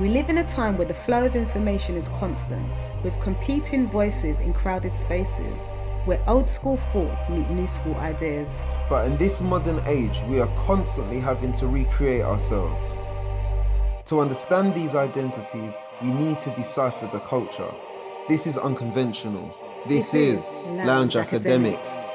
We live in a time where the flow of information is constant, with competing voices in crowded spaces, where old school thoughts meet new school ideas. But in this modern age, we are constantly having to recreate ourselves. To understand these identities, we need to decipher the culture. This is unconventional. This is Lounge Academics.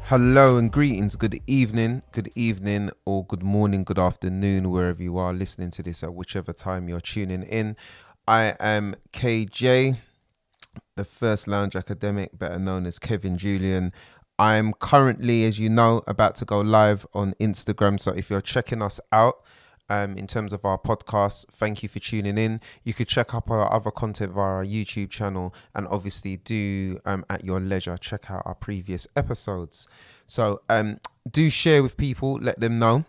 Hello and greetings, good evening, or good morning, good afternoon, wherever you are listening to this at whichever time you're tuning in. I am KJ, the first Lounge Academic, better known as Kevin Julian. I'm currently, as you know, about to go live on Instagram. So if you're checking us out, in terms of our podcast, thank you for tuning in. You could check up our other content via our YouTube channel, and obviously do at your leisure check out our previous episodes. So do share with people, let them know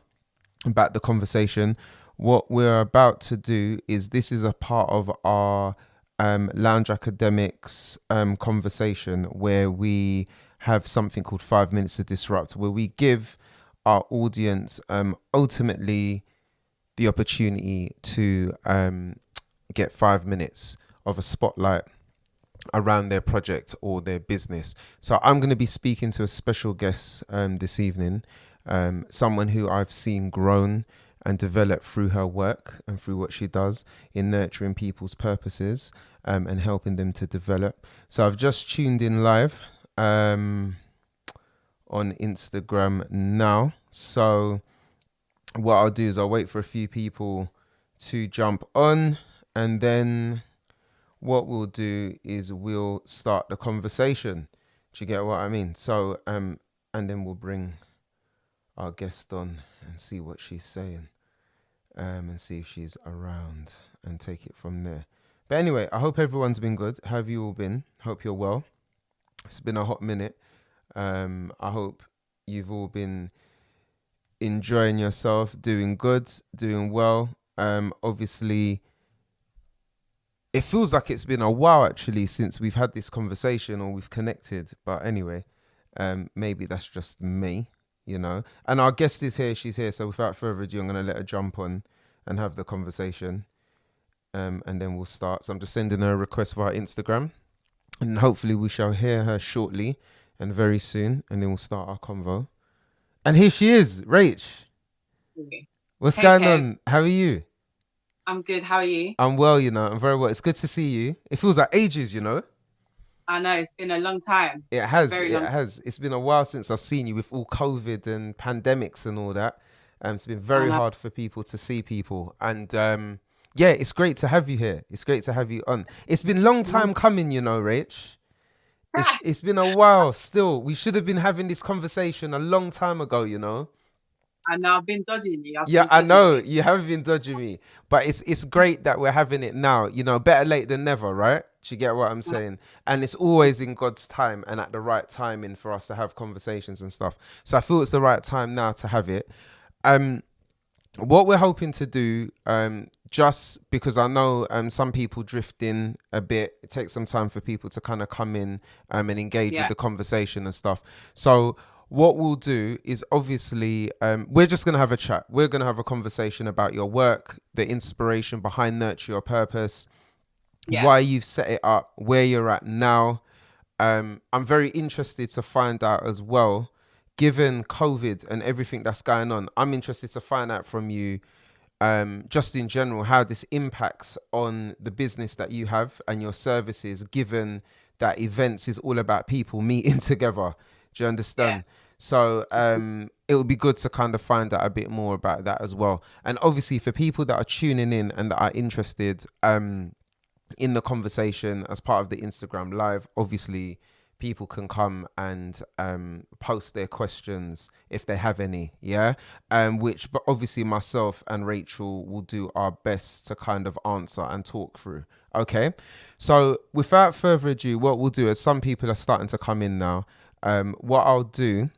about the conversation. What we're about to do is, this is a part of our Lounge Academics conversation, where we have something called 5 minutes to disrupt, where we give our audience ultimately the opportunity to get 5 minutes of a spotlight around their project or their business. So I'm going to be speaking to a special guest this evening, someone who I've seen grown and develop through her work and through what she does in nurturing people's purposes and helping them to develop. So I've just tuned in live on Instagram now. So what I'll do is I'll wait for a few people to jump on, and then what we'll do is we'll start the conversation. Do you get what I mean? So and then we'll bring our guest on and see what she's saying, and see if she's around and take it from there. But anyway, I hope everyone's been good. How have you all been? Hope you're well. It's been a hot minute. I hope you've all been enjoying yourself, doing good, doing well. Obviously, it feels like it's been a while actually since we've had this conversation or we've connected. But anyway, maybe that's just me, you know. And our guest is here, she's here. So without further ado, I'm going to let her jump on and have the conversation. And then we'll start. So I'm just sending her a request via Instagram. And hopefully we shall hear her shortly and very soon. And then we'll start our convo. And here she is, Rach. What's going on? How are you? I'm good. How are you? I'm well, you know. I'm very well. It's good to see you. It feels like ages, you know. I know. It's been a long time. It has. It's been a while since I've seen you with all COVID and pandemics and all that. It's been very hard for people to see people. And yeah, it's great to have you here. It's great to have you on. It's been a long time coming, you know, Rach. It's been a while still. We should have been having this conversation a long time ago, you know. I know, I've been dodging you. I know you have been dodging me, but it's great that we're having it now. You know, better late than never, right? Do you get what I'm saying? And it's always in God's time and at the right timing for us to have conversations and stuff. So I feel it's the right time now to have it. What we're hoping to do, just because I know some people drift in a bit, it takes some time for people to kind of come in and engage with the conversation and stuff. So what we'll do is, obviously, we're just going to have a chat. We're going to have a conversation about your work, the inspiration behind Nurture Your Purpose, why you've set it up, where you're at now. I'm very interested to find out as well, given COVID and everything that's going on, I'm interested to find out from you, just in general, how this impacts on the business that you have and your services, given that events is all about people meeting together. Do you understand? Yeah. So it would be good to kind of find out a bit more about that as well. And obviously for people that are tuning in and that are interested in the conversation as part of the Instagram live, obviously people can come and post their questions if they have any, which, but obviously myself and Rachel will do our best to kind of answer and talk through. Okay, so without further ado, what we'll do is, some people are starting to come in now, what I'll do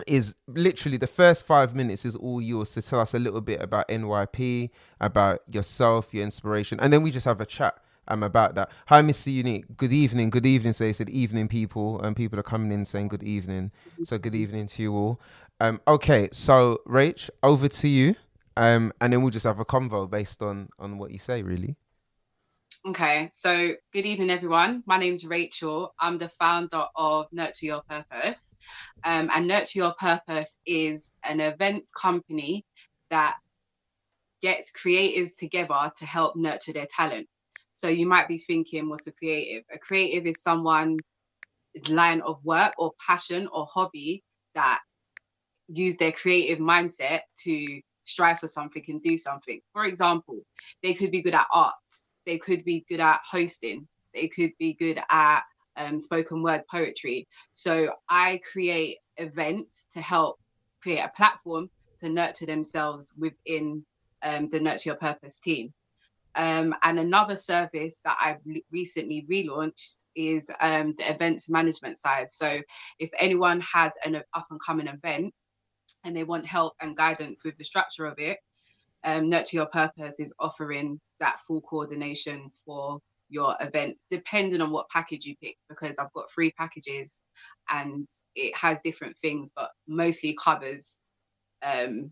is literally the first 5 minutes is all yours to tell us a little bit about NYP, about yourself, your inspiration, and then we just have a chat about that. Hi, Mr. Unique. Good evening. Good evening. So he said evening, people, and people are coming in saying good evening. So good evening to you all. Okay, so Rach, over to you, and then we'll just have a convo based on what you say, really. Okay, so good evening, everyone. My name's Rachel. I'm the founder of Nurture Your Purpose. And Nurture Your Purpose is an events company that gets creatives together to help nurture their talent. So you might be thinking, what's a creative? A creative is someone's line of work or passion or hobby that use their creative mindset to strive for something and do something. For example, they could be good at arts, they could be good at hosting, they could be good at spoken word poetry. So I create events to help create a platform to nurture themselves within the Nurture Your Purpose team. And another service that I've recently relaunched is the events management side. So if anyone has an up and coming event and they want help and guidance with the structure of it, Nurture Your Purpose is offering that full coordination for your event, depending on what package you pick, because I've got 3 packages and it has different things, but mostly covers the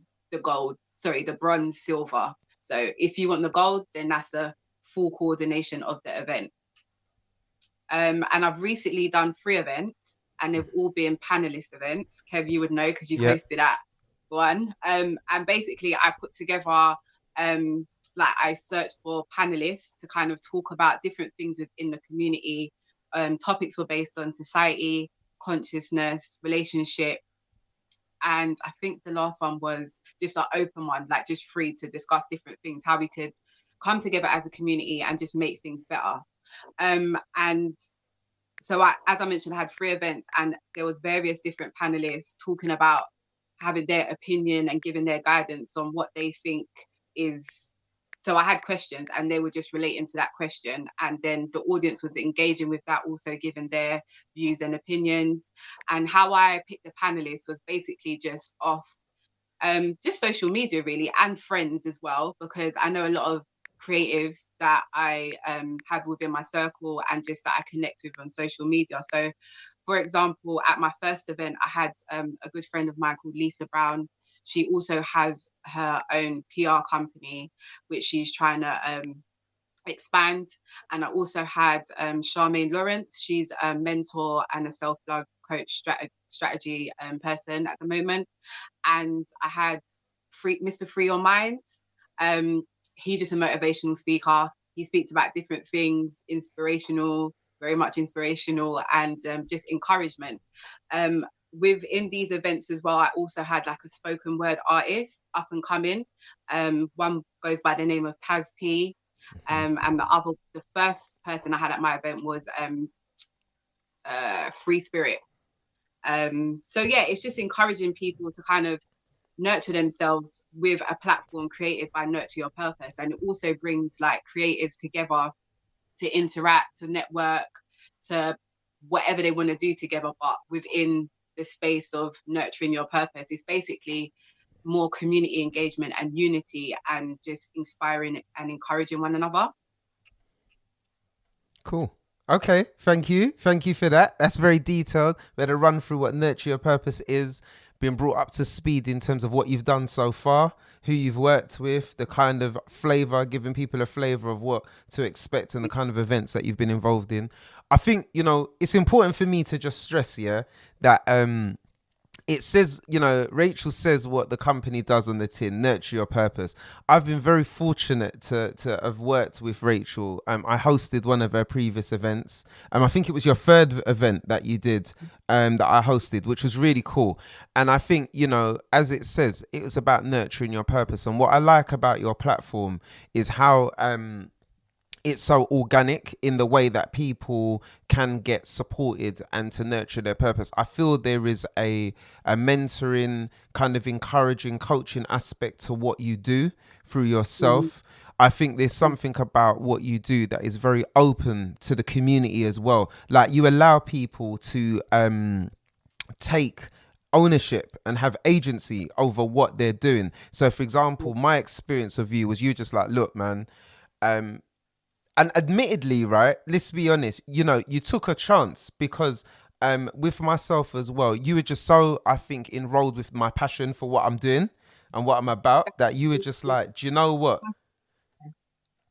bronze, silver. So if you want the gold, then that's a full coordination of the event. And I've recently done 3 events, and they've all been panelist events. Kev, you would know because you hosted that one. And basically I put together, I searched for panelists to kind of talk about different things within the community. Topics were based on society, consciousness, relationship. And I think the last one was just an open one, like just free to discuss different things, how we could come together as a community and just make things better. And so as I mentioned, I had 3 events and there was various different panelists talking about having their opinion and giving their guidance on what they think is. So I had questions and they were just relating to that question. And then the audience was engaging with that, also giving their views and opinions. And how I picked the panelists was basically just off just social media really, and friends as well, because I know a lot of creatives that I had within my circle and just that I connect with on social media. So for example, at my first event, I had a good friend of mine called Lisa Brown. She also has her own PR company, which she's trying to expand. And I also had Charmaine Lawrence. She's a mentor and a self-love coach strategy person at the moment. And I had Mr. Free Your Mind. He's just a motivational speaker. He speaks about different things, inspirational, very much inspirational, and just encouragement. Within these events as well, I also had like a spoken word artist up and coming. One goes by the name of Taz P. And the first person I had at my event was Free Spirit. So yeah, it's just encouraging people to kind of nurture themselves with a platform created by Nurture Your Purpose. And it also brings like creatives together to interact, to network, to whatever they want to do together, but within the space of nurturing your purpose. It's basically more community engagement and unity and just inspiring and encouraging one another. Cool. Okay, thank you for that. That's very detailed. We had a run through what Nurture Your Purpose is, being brought up to speed in terms of what you've done so far, who you've worked with, the kind of flavor, giving people a flavor of what to expect and the kind of events that you've been involved in. I think, it's important for me to just stress, that it says, Rachel says what the company does on the tin, Nurture Your Purpose. I've been very fortunate to have worked with Rachel. I hosted one of her previous events. I think it was your 3rd event that you did, that I hosted, which was really cool. And I think, as it says, it was about nurturing your purpose. And what I like about your platform is how it's so organic in the way that people can get supported and to nurture their purpose. I feel there is a mentoring, kind of encouraging, coaching aspect to what you do through yourself. Mm-hmm. I think there's something about what you do that is very open to the community as well. Like you allow people to take ownership and have agency over what they're doing. So for example, my experience of you was you just like, look, man, and admittedly, right, let's be honest, you know, you took a chance because with myself as well, you were just so, I think, enrolled with my passion for what I'm doing and what I'm about, that you were just like, do you know what?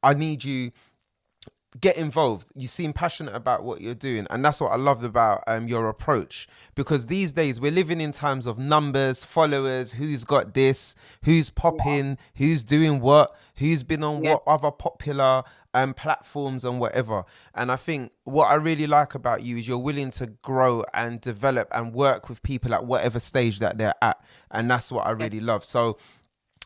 I need you, get involved. You seem passionate about what you're doing, and that's what I loved about your approach, because these days we're living in times of numbers, followers, who's got this, who's popping, who's doing what, who's been on Yeah. what other popular platforms and whatever. And I think what I really like about you is you're willing to grow and develop and work with people at whatever stage that they're at, and that's what I Yeah. really love. So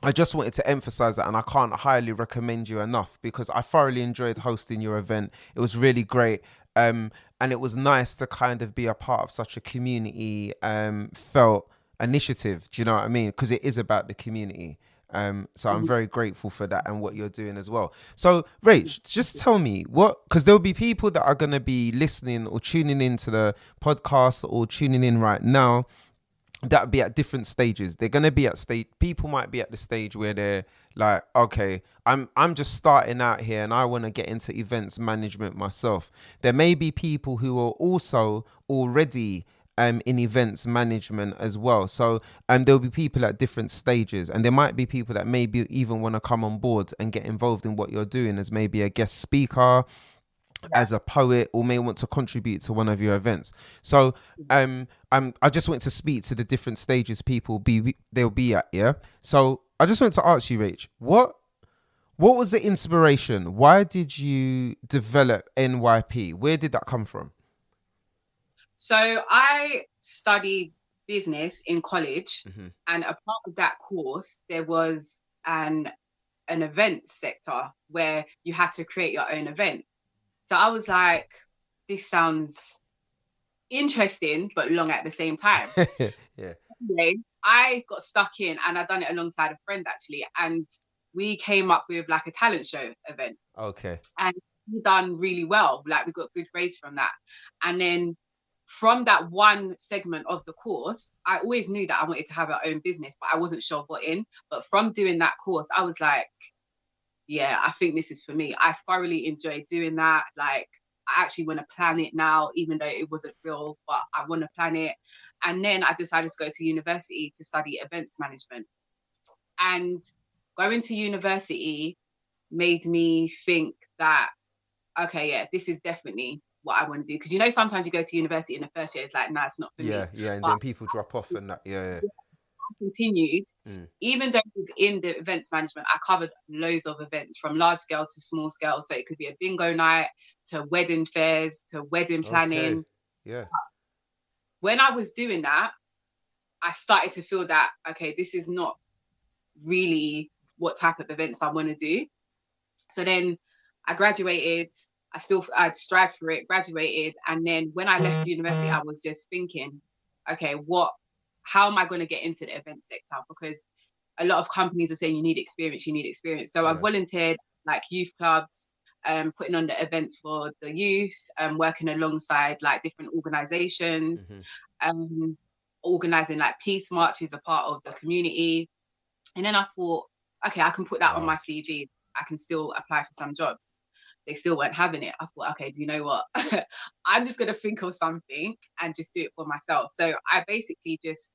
I just wanted to emphasize that, and I can't highly recommend you enough, because I thoroughly enjoyed hosting your event. It was really great. And it was nice to kind of be a part of such a community felt initiative. Do you know what I mean? Because it is about the community. So I'm very grateful for that and what you're doing as well. So, Rach, just tell me because there'll be people that are going to be listening or tuning into the podcast or tuning in right now that be at different stages. They're gonna be at stage. People might be at the stage where they're like, okay, I'm just starting out here and I want to get into events management myself. There may be people who are also already in events management as well. So there'll be people at different stages, and there might be people that maybe even want to come on board and get involved in what you're doing as maybe a guest speaker, as a poet, or may want to contribute to one of your events. So I just want to speak to the different stages they'll be at. Yeah. So I just want to ask you, Rach, what was the inspiration? Why did you develop NYP? Where did that come from? So I studied business in college, and a part of that course, there was an event sector where you had to create your own event. So I was like, this sounds interesting, but long at the same time. Yeah. Anyway, I got stuck in, and I'd done it alongside a friend actually. And we came up with like a talent show event. Okay. And we done really well. Like we got good grades from that. And then from that one segment of the course, I always knew that I wanted to have our own business, but I wasn't sure what in. But from doing that course, I was like, yeah, I think this is for me. I thoroughly enjoyed doing that. Like, I actually want to plan it now, even though it wasn't real, but I want to plan it. And then I decided to go to university to study events management. And going to university made me think that, okay, yeah, this is definitely what I want to do. Because, you know, sometimes you go to university in the first year, it's like, nah, it's not for me. Yeah, and but then people drop off and that. Yeah. Continued, even though in the events management, I covered loads of events from large scale to small scale. So it could be a bingo night to wedding fairs to wedding planning. Okay. Yeah. When I was doing that, I started to feel that, okay, this is not really what type of events I want to do. So then I graduated. I'd strived for it, graduated. And then when I left university, I was just thinking, okay, how am I going to get into the event sector? Because a lot of companies are saying you need experience. So I volunteered like youth clubs, putting on the events for the youth, working alongside like different organizations, organizing like peace marches, a part of the community. And then I thought, okay, I can put that on my CV. I can still apply for some jobs. They still weren't having it. I thought, okay, do you know what? I'm just going to think of something and just do it for myself. So I basically just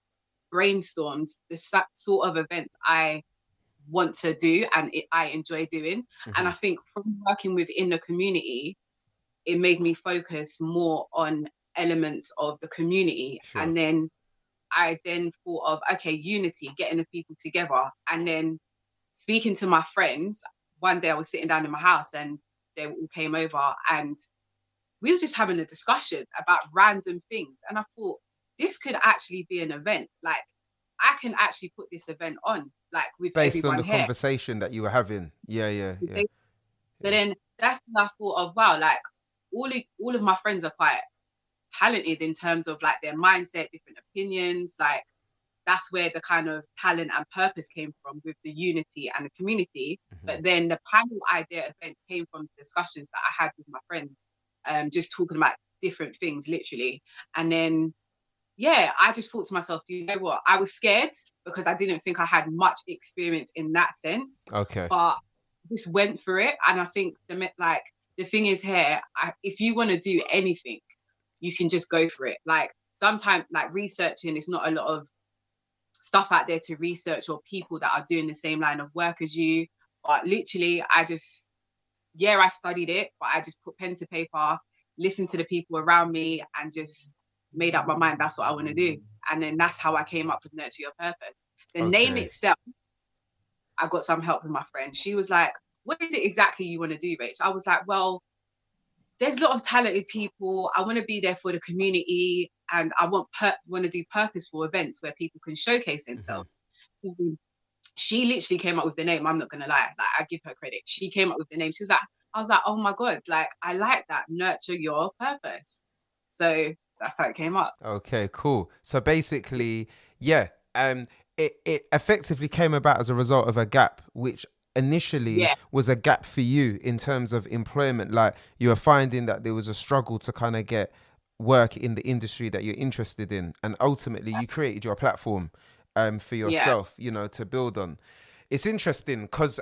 brainstormed the sort of event I want to do and I enjoy doing. And I think from working within the community, it made me focus more on elements of the community. Sure. And then I thought of, okay, unity, getting the people together. And then speaking to my friends, one day I was sitting down in my house and they all came over and we was just having a discussion about random things. And I thought, this could actually be an event. Like, I can actually put this event on, like with based everyone on the here. Conversation that you were having. Yeah. So then that's when I thought of, wow, like all of my friends are quite talented in terms of like their mindset, different opinions. Like that's where the kind of talent and purpose came from, with the unity and the community. But then the panel idea event came from discussions that I had with my friends, just talking about different things, literally. And then yeah, I just thought to myself, you know what? I was scared because I didn't think I had much experience in that sense. Okay. But just went for it. And I think the thing is here, if you want to do anything, you can just go for it. Like sometimes like researching, it's not a lot of stuff out there to research or people that are doing the same line of work as you. But literally, I studied it, but I just put pen to paper, listened to the people around me, and just made up my mind that's what I want to do. And then that's how I came up with Nurture Your Purpose. The name itself, I got some help with my friend. She was like, what is it exactly you want to do, Rach? I was like, well, there's a lot of talented people. I want to be there for the community, and I want to do purposeful events where people can showcase themselves. Mm-hmm. She literally came up with the name. I'm not going to lie. Like, I give her credit. She came up with the name. She was like, I was like, oh my God, like, I like that. Nurture Your Purpose. So that's how it came up. Okay, cool. So basically, yeah, it effectively came about as a result of a gap, which initially was a gap for you in terms of employment. Like you were finding that there was a struggle to kind of get work in the industry that you're interested in, and ultimately you created your platform for yourself, you know, to build on. It's interesting because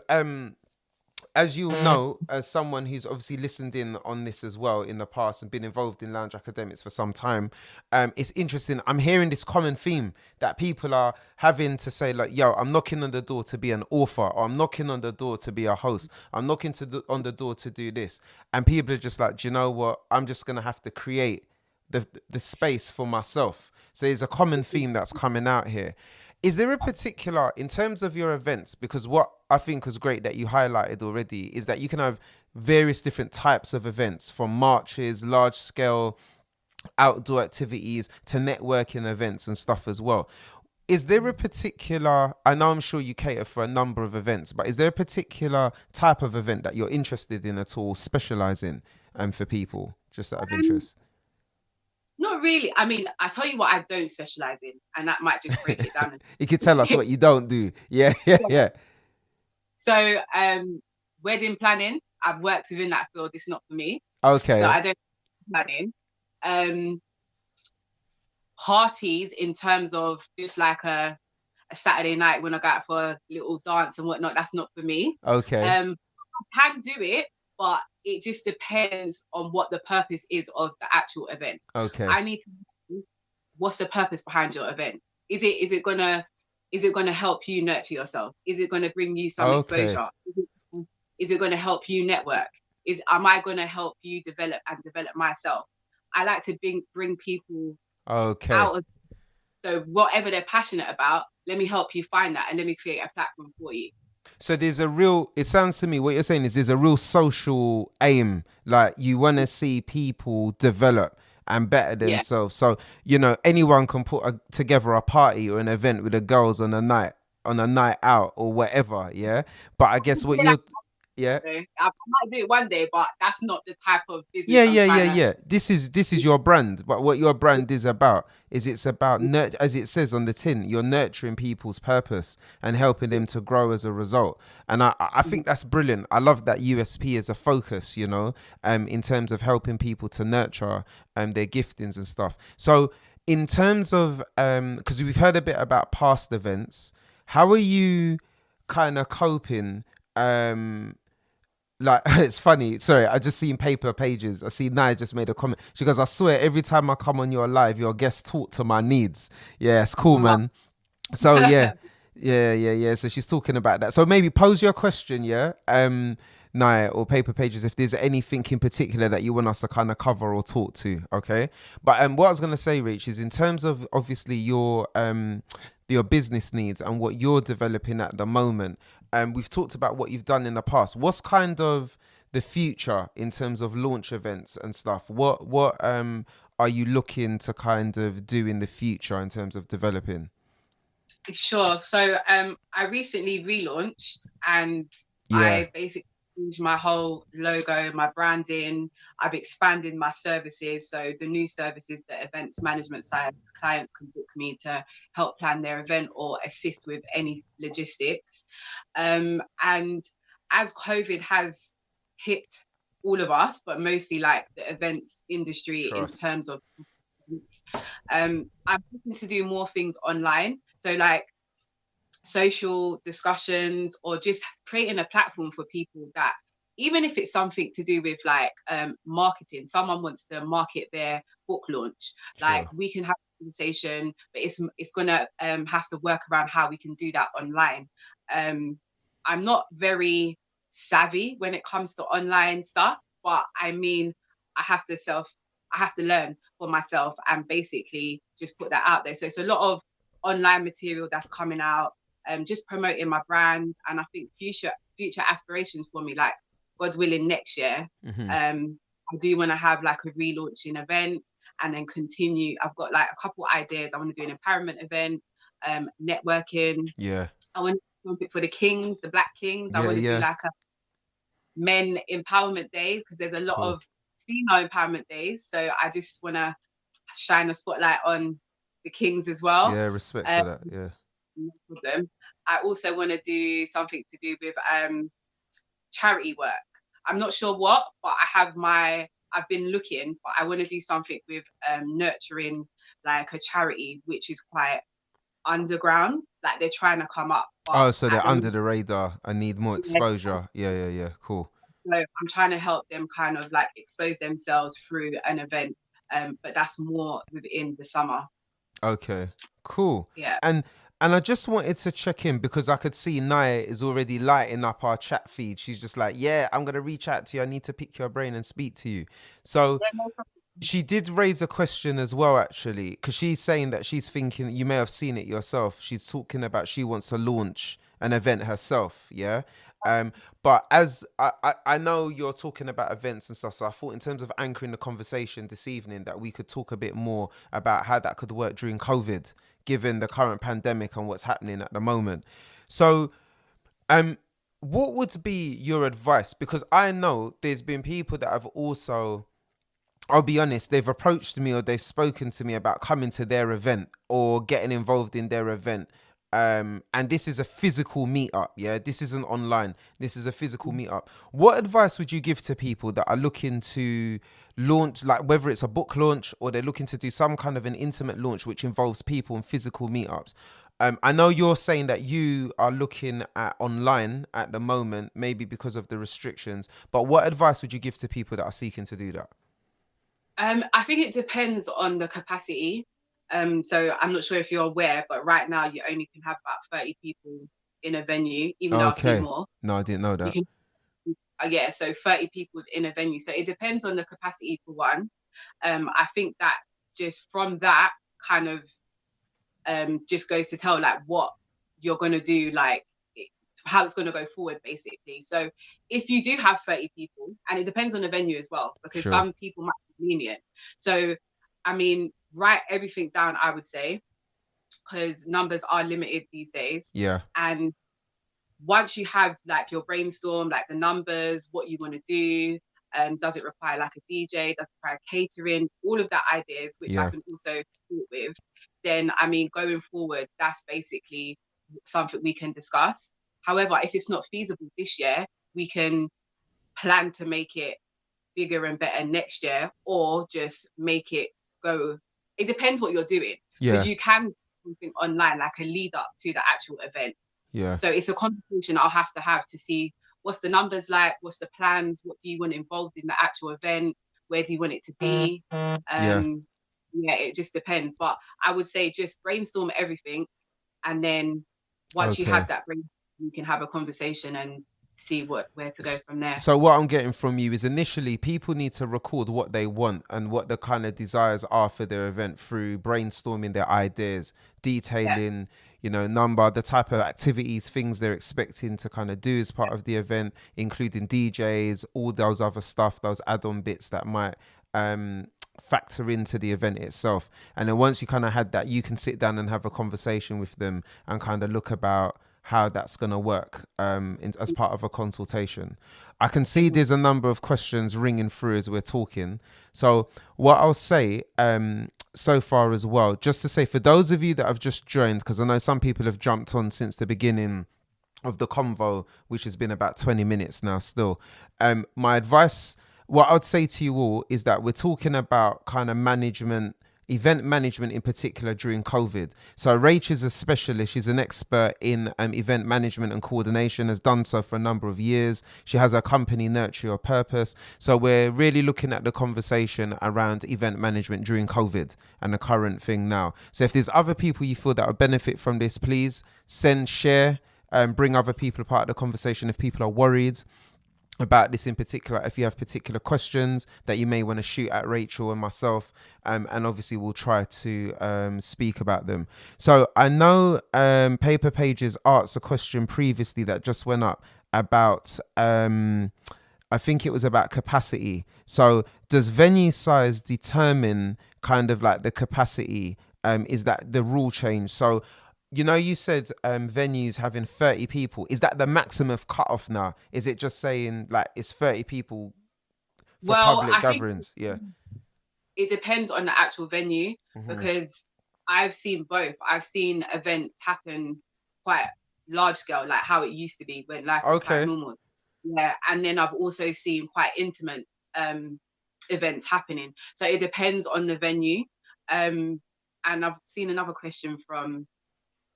as you know, as someone who's obviously listened in on this as well in the past and been involved in Lounge Academics for some time, it's interesting. I'm hearing this common theme that people are having to say, like, yo, I'm knocking on the door to be an author, or I'm knocking on the door to be a host. I'm knocking on the door to do this. And people are just like, do you know what? I'm just going to have to create the space for myself. So there's a common theme that's coming out here. Is there a particular, in terms of your events, because what I think was great that you highlighted already is that you can have various different types of events, from marches, large scale outdoor activities to networking events and stuff as well. Is there a particular, I know I'm sure you cater for a number of events, but is there a particular type of event that you're interested in at all, specialize in for people, just out of interest? Not really. I mean, I tell you what I don't specialize in, and that might just break it down. You can tell us what you don't do. Yeah. So, wedding planning, I've worked within that field. It's not for me. Okay. So I don't planning. Parties in terms of just like a Saturday night when I go out for a little dance and whatnot, that's not for me. Okay. I can do it, but it just depends on what the purpose is of the actual event. Okay. I need to know what's the purpose behind your event. Is it gonna help you nurture yourself? Is it gonna bring you some exposure? Is it gonna help you network? Am I gonna help you develop myself? I like to bring people out of, so whatever they're passionate about, let me help you find that and let me create a platform for you. So there's a real, it sounds to me, what you're saying is there's a real social aim. Like you want to see people develop and better themselves. So, you know, anyone can put together a party or an event with the girls on a night out or whatever. Yeah. But I guess what you're, I might do it one day, but that's not the type of business. Yeah. This is your brand. But what your brand is about is it's about as it says on the tin, you're nurturing people's purpose and helping them to grow as a result. And I think that's brilliant. I love that USP as a focus, you know, in terms of helping people to nurture their giftings and stuff. So in terms of because we've heard a bit about past events, how are you kind of coping? Like, it's funny. Sorry, I just seen Paper Pages. I see Naya just made a comment. She goes, I swear every time I come on your live, your guest talk to my needs. Yeah, it's cool, man. So yeah. So she's talking about that. So maybe pose your question, Naya or Paper Pages, if there's anything in particular that you want us to kind of cover or talk to, okay? But what I was gonna say, Rach, is in terms of obviously your business needs and what you're developing at the moment. We've talked about what you've done in the past. What's kind of the future in terms of launch events and stuff? What are you looking to kind of do in the future in terms of developing? Sure. So I recently relaunched and I basically changed my whole logo, my branding. I've expanded my services. So the new services, the events management side, clients can book me to help plan their event or assist with any logistics. And as COVID has hit all of us, but mostly like the events industry in terms of events. I'm looking to do more things online. So like social discussions or just creating a platform for people that, even if it's something to do with like marketing, someone wants to market their book launch, like Sure. we can have a conversation, but it's gonna have to work around how we can do that online. I'm not very savvy when it comes to online stuff, but I mean, I have to self I have to learn for myself and basically just put that out there. So it's a lot of online material that's coming out, just promoting my brand. And I think future aspirations for me, like God willing, next year, Hmm. I do want to have like a relaunching event and then continue. I've got like a couple ideas. I want to do an empowerment event, networking. Yeah. I want to do something for the kings, the Black kings. I Yeah. want to do Yeah. like a men empowerment day because there's a lot Cool. of female empowerment days. So I just want to shine a spotlight on the kings as well. Yeah. Respect for that. Yeah. With them. I also want to do something to do with charity work. I'm not sure what, but I've been looking, but I want to do something with nurturing like a charity which is quite underground. Like they're trying to come up, but Oh, so at they're the under the radar and need more exposure. Yeah. Yeah. Yeah. Cool. so I'm trying to help them kind of like expose themselves through an event. But that's more within the summer. Okay, cool. Yeah. And I just wanted to check in because I could see Naya is already lighting up our chat feed. She's just like, yeah, I'm gonna reach out to you. I need to pick your brain and speak to you. So Yeah, no problem. she did raise a question as well, actually, because she's saying that she's thinking, you may have seen it yourself. She's talking about she wants to launch an event herself, yeah. But as I know you're talking about events and stuff, so I thought in terms of anchoring the conversation this evening that we could talk a bit more about how that could work during COVID, given the current pandemic and what's happening at the moment. So, what would be your advice? Because I know there's been people that have also, I'll be honest, they've approached me or they've spoken to me about coming to their event or getting involved in their event. And this is a physical meetup, yeah? This isn't online. This is a physical meetup. What advice would you give to people that are looking to launch, like whether it's a book launch or they're looking to do some kind of an intimate launch which involves people in physical meetups? I know you're saying that you are looking at online at the moment, maybe because of the restrictions, but what advice would you give to people that are seeking to do that? I think it depends on the capacity. So I'm not sure if you're aware, but right now you only can have about 30 people in a venue, even though I've seen Okay. more. No, I didn't know You that. can, yeah, so 30 people in a venue. So it depends on the capacity for one. I think that just from that kind of just goes to tell like what you're gonna do, like how it's gonna go forward, basically. So if you do have 30 people, and it depends on the venue as well, because Sure. some people might be lenient. So I mean, write everything down, I would say, because numbers are limited these days. Yeah. And once you have like your brainstorm, like the numbers, what you want to do, does it require like a DJ, does it require catering, all of that ideas, which I Yeah. can also support with, then I mean, going forward, that's basically something we can discuss. However, if it's not feasible this year, we can plan to make it bigger and better next year, or just make it go. It depends what you're doing, Yeah. because you can do something online, like a lead up to the actual event. Yeah. So it's a conversation I'll have to see what's the numbers like, what's the plans, what do you want involved in the actual event, where do you want it to be? Yeah. Yeah, it just depends. But I would say just brainstorm everything, and then once you Okay. have that brainstorm, you can have a conversation and see where to go from there. So what I'm getting from you is initially people need to record what they want and what the kind of desires are for their event through brainstorming their ideas, detailing, number, the type of activities, things they're expecting to kind of do as part of the event, including DJs, all those other stuff, those add-on bits that might factor into the event itself. And then once you kind of had that, you can sit down and have a conversation with them and kind of look about how that's going to work as part of a consultation. I can see there's a number of questions ringing through as we're talking. So what I'll say so far as well, just to say for those of you that have just joined, because I know some people have jumped on since the beginning of the convo, which has been about 20 minutes now still. My advice, what I'd say to you all is that we're talking about kind of management, event management in particular during COVID. So Rach is a specialist. She's an expert in event management and coordination, has done so for a number of years. She has a company, Nurture Your Purpose. So we're really looking at the conversation around event management during COVID and the current thing now. So if there's other people you feel that would benefit from this, please share, bring other people part of the conversation if people are worried about this in particular. If you have particular questions that you may want to shoot at Rachel and myself, and obviously we'll try to speak about them. So I know Paper Pages asked a question previously that just went up about I think it was about capacity. So does venue size determine kind of like the capacity? Is that the rule change? So you said venues having 30 people. Is that the maximum cutoff now? Is it just saying like it's 30 people for public gatherings? Yeah. It depends on the actual venue, because I've seen both. I've seen events happen quite large scale, like how it used to be when life was quite normal. Yeah. And then I've also seen quite intimate events happening. So it depends on the venue. And I've seen another question from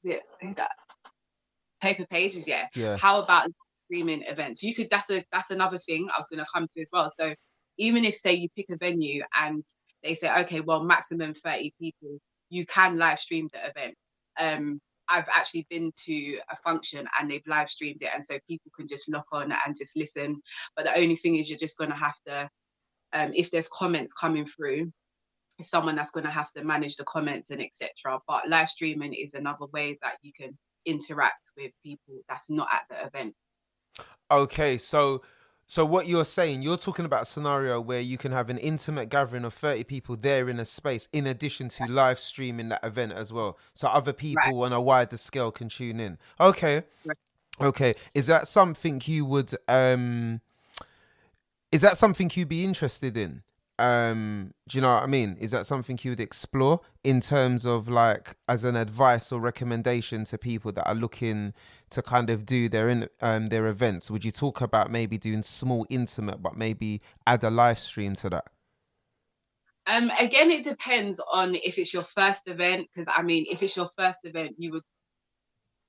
that Paper Pages, yeah. How about streaming events? You could. That's another thing I was going to come to as well. So even if, say, you pick a venue and they say, okay, well, maximum 30 people, you can live stream the event. I've actually been to a function and they've live streamed it, and so people can just lock on and just listen. But the only thing is, you're just going to have to, if there's comments coming through, someone that's going to have to manage the comments and etc. But live streaming is another way that you can interact with people that's not at the event. Okay, so what you're saying, you're talking about a scenario where you can have an intimate gathering of 30 people there in a space, in addition to live streaming that event as well, so other people on a wider scale can tune in. Okay. Is that something you would is that something you'd be interested in? Do you know what I mean? Is that something you would explore in terms of like as an advice or recommendation to people that are looking to kind of do their events? Would you talk about maybe doing small, intimate, but maybe add a live stream to that? Again, it depends on if it's your first event, because I mean, if it's your first event, you would,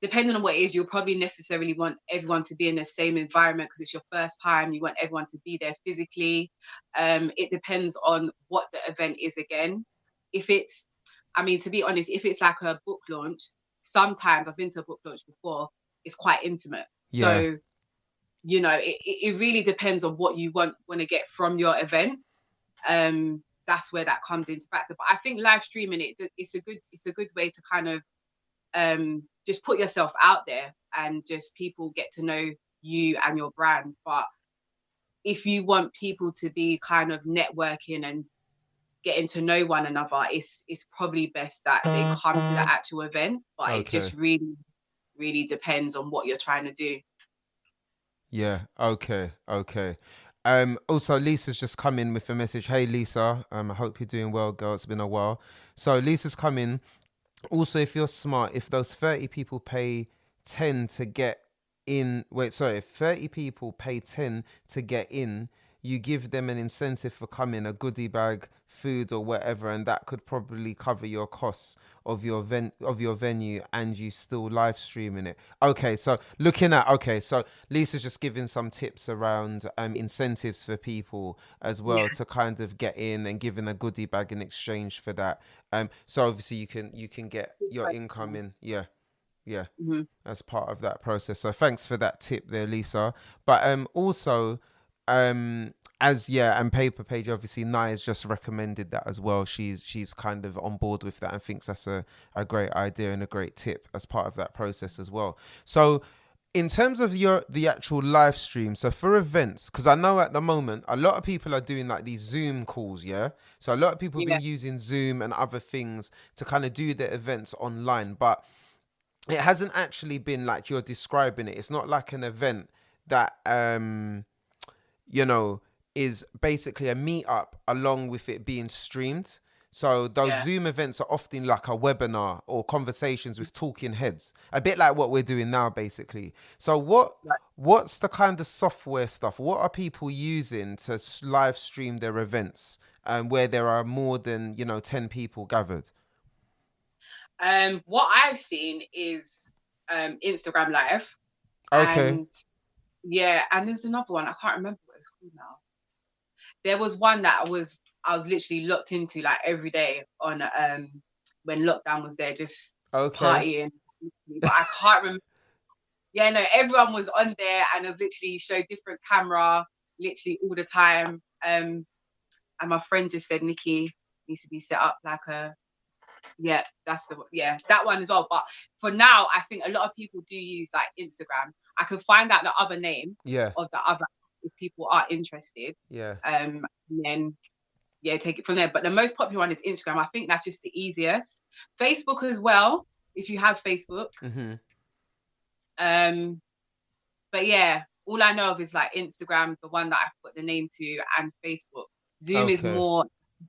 depending on what it is, you'll probably necessarily want everyone to be in the same environment because it's your first time. You want everyone to be there physically. It depends on what the event is again. If it's, I mean, to be honest, if it's like a book launch, sometimes I've been to a book launch before, it's quite intimate. Yeah. So, it really depends on what you want to get from your event. That's where that comes into factor. But I think live streaming it's a good way to kind of just put yourself out there and just people get to know you and your brand. But if you want people to be kind of networking and getting to know one another, it's probably best that they come to the actual event. But It just really, really depends on what you're trying to do. Yeah. Okay. Also, Lisa's just come in with a message. Hey, Lisa. I hope you're doing well, girl. It's been a while. So Lisa's come in. Also, if you're smart, if those 30 people pay 10 to get in, if 30 people pay 10 to get in, you give them an incentive for coming, a goodie bag, food or whatever, and that could probably cover your costs of your venue, and you still live streaming it. So Lisa's just giving some tips around incentives for people as well, to kind of get in, and giving a goodie bag in exchange for that. So obviously you can get your income in. Yeah. As part of that process. So thanks for that tip there, Lisa. But also and Paper Page, obviously Naya's just recommended that as well. She's kind of on board with that and thinks that's a great idea and a great tip as part of that process as well. So in terms of the actual live stream, so for events, because I know at the moment a lot of people are doing like these Zoom calls, so a lot of people have been using Zoom and other things to kind of do their events online, but it hasn't actually been like you're describing it. It's not like an event that is basically a meetup along with it being streamed. So those Zoom events are often like a webinar or conversations with talking heads, a bit like what we're doing now, basically. So what's the kind of software stuff? What are people using to live stream their events? where there are more than 10 people gathered? What I've seen is Instagram Live, Okay. and yeah, and there's another one. I can't remember what it's called now. There was one that I was literally locked into like every day on when lockdown was there, just Okay. partying. But I can't remember. Yeah, no, everyone was on there and it was literally showed different camera, literally all the time. And my friend just said, Nikki needs to be set up like a that one as well. But for now, I think a lot of people do use like Instagram. I could find out the other name Yeah. of the other if people are interested. Yeah. And then take it from there. But the most popular one is Instagram. I think that's just the easiest. Facebook as well, if you have Facebook. Mm-hmm. But yeah, all I know of is like Instagram, the one that I've put the name to, and Facebook. Zoom is Okay. more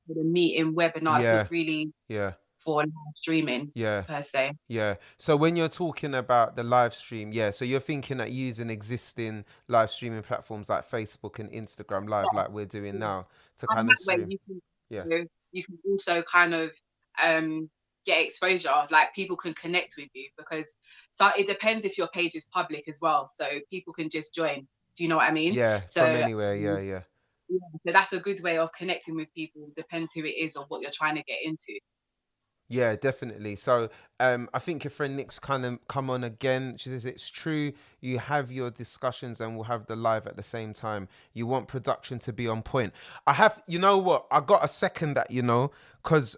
for the meeting webinar. It's Yeah. not really Yeah. for live streaming Yeah. per se. Yeah. So when you're talking about the live stream, so you're thinking that using existing live streaming platforms like Facebook and Instagram Live, like we're doing now, to And kind of that way stream. you can, Yeah. you can also kind of get exposure. Like people can connect with you because it depends if your page is public as well, so people can just join. Do you know what I mean? Yeah. So From anywhere. Yeah. so that's a good way of connecting with people. Depends who it is or what you're trying to get into. Yeah, definitely. So I think your friend Nick's kind of come on again. She says it's true. You have your discussions and we'll have the live at the same time. You want production to be on point. I have, you know what? I got a second that, because